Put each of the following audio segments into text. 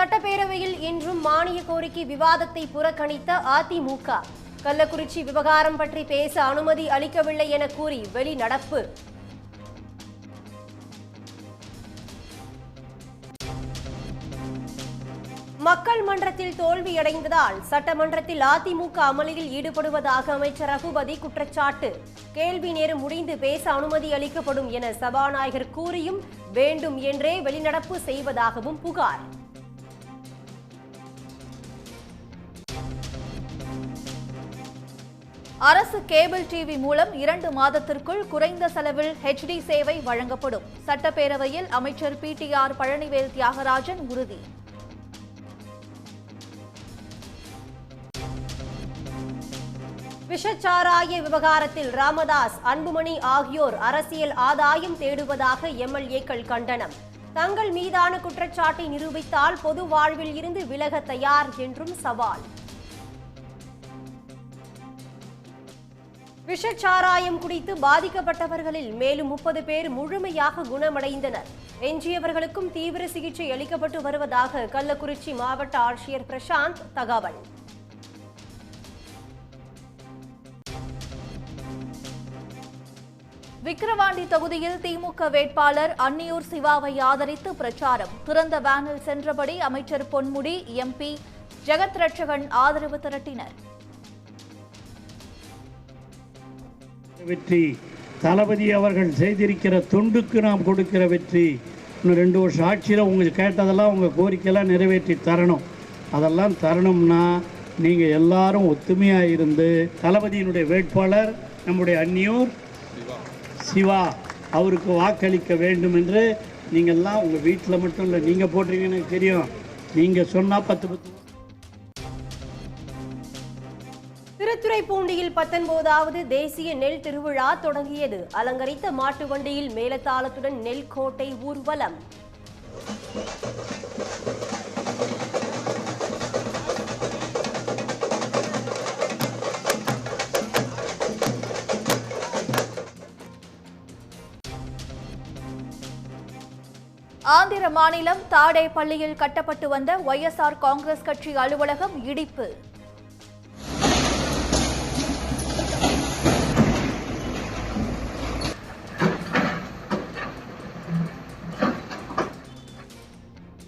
சட்டப்பேரவையில் இன்றும் மானிய கோரிக்கை விவாதத்தை புறக்கணித்த அதிமுக. கள்ளக்குறிச்சி விவகாரம் பற்றி பேச அனுமதி அளிக்கவில்லை என கூறி வெளிநடப்பு. மக்கள் மன்றத்தில் தோல்வியடைந்ததால் சட்டமன்றத்தில் அதிமுக அமளியில் ஈடுபடுவதாக அமைச்சர் ரகுபதி குற்றச்சாட்டு. கேள்வி நேரம் முடிந்து பேச அனுமதி அளிக்கப்படும் என சபாநாயகர் கூறியும் வேண்டும் என்றே வெளிநடப்பு செய்வதாகவும் புகார். அரசு கேபிள் டிவி மூலம் 2 மாதத்திற்குள் குறைந்த செலவில் HD சேவை வழங்கப்படும். சட்டப்பேரவையில் அமைச்சர் PTR பழனிவேல் தியாகராஜன் உறுதி. விஷச்சாராய விவகாரத்தில் ராமதாஸ், அன்புமணி ஆகியோர் அரசியல் ஆதாயம் தேடுவதாக MLA-க்கள் கண்டனம். தங்கள் மீதான குற்றச்சாட்டை நிரூபித்தால் பொது வாழ்வில் இருந்து விலக தயார் என்றும் சவால். விஷச்சாராயம் குடித்து பாதிக்கப்பட்டவர்களில் மேலும் 30 பேர் முழுமையாக குணமடைந்தனர். எஞ்சியவர்களுக்கும் தீவிர சிகிச்சை அளிக்கப்பட்டு வருவதாக கள்ளக்குறிச்சி மாவட்ட ஆட்சியர் பிரசாந்த் தகவல். விக்கிரவாண்டி தொகுதியில் திமுக வேட்பாளர் அன்னியூர் சிவாவை ஆதரித்து பிரச்சாரம். திறந்த வேனில் சென்றபடி அமைச்சர் பொன்முடி, MP ஜெகத் ரட்சகன் ஆதரவு திரட்டினர். வெற்றி தளபதி அவர்கள் செய்திருக்கிற தொண்டுக்கு நாம் கொடுக்கிற வெற்றி. இன்னும் 2 வருஷம் ஆட்சியில் உங்களுக்கு கேட்டதெல்லாம் உங்கள் கோரிக்கையெல்லாம் நிறைவேற்றி தரணும். அதெல்லாம் தரணும்னா நீங்கள் எல்லாரும் ஒத்துமையாக இருந்து தளபதியினுடைய வேட்பாளர் நம்முடைய அன்னியூர் சிவா அவருக்கு வாக்களிக்க வேண்டும் என்று நீங்கள்லாம் உங்கள் வீட்டில் மட்டும் இல்லை, நீங்கள் போடுறீங்கன்னு எனக்கு தெரியும். நீங்கள் சொன்னால் 10 திருத்துறைப்பூண்டியில் 19வது தேசிய நெல் திருவிழா தொடங்கியது. அலங்கரித்த மாட்டு வண்டியில் மேலத்தாளத்துடன் நெல் கோட்டை ஊர்வலம். ஆந்திர மாநிலம் தாடேப்பள்ளியில் கட்டப்பட்டு வந்த YSR காங்கிரஸ் கட்சி அலுவலகம் இடிப்பு.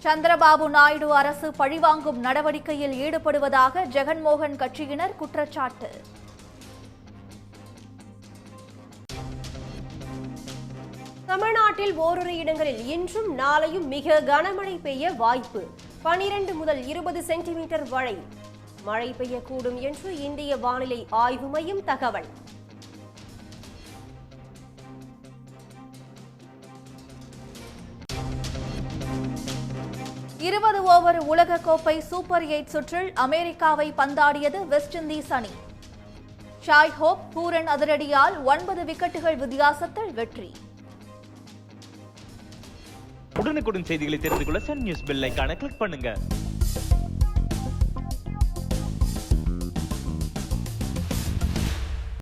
சந்திரபாபு நாயுடு அரசு பழிவாங்கும் நடவடிக்கையில் ஈடுபடுவதாக ஜெகன்மோகன் கட்சியினர் குற்றச்சாட்டு. தமிழ்நாட்டில் ஓரிரு இடங்களில் இன்றும் நாளையும் மிக கனமழை பெய்ய வாய்ப்பு. 12 முதல் 20 சென்டிமீட்டர் வரை மழை பெய்யக்கூடும் என்று இந்திய வானிலை ஆய்வு மையம் தகவல். ஓவர் உலகக்கோப்பை சூப்பர் 8 சுற்றில் அமெரிக்காவை பந்தாடியது வெஸ்ட் இண்டீஸ் அணி. ஷாய் ஹோப், பூரன் அதிரடியால் 9 விக்கெட்டுகள் வித்தியாசத்தில் வெற்றி. உடனுக்குடன் செய்திகளை தெரிந்து கொள்ள சன் நியூஸ் பெல் ஐகானை கிளிக் பண்ணுங்க.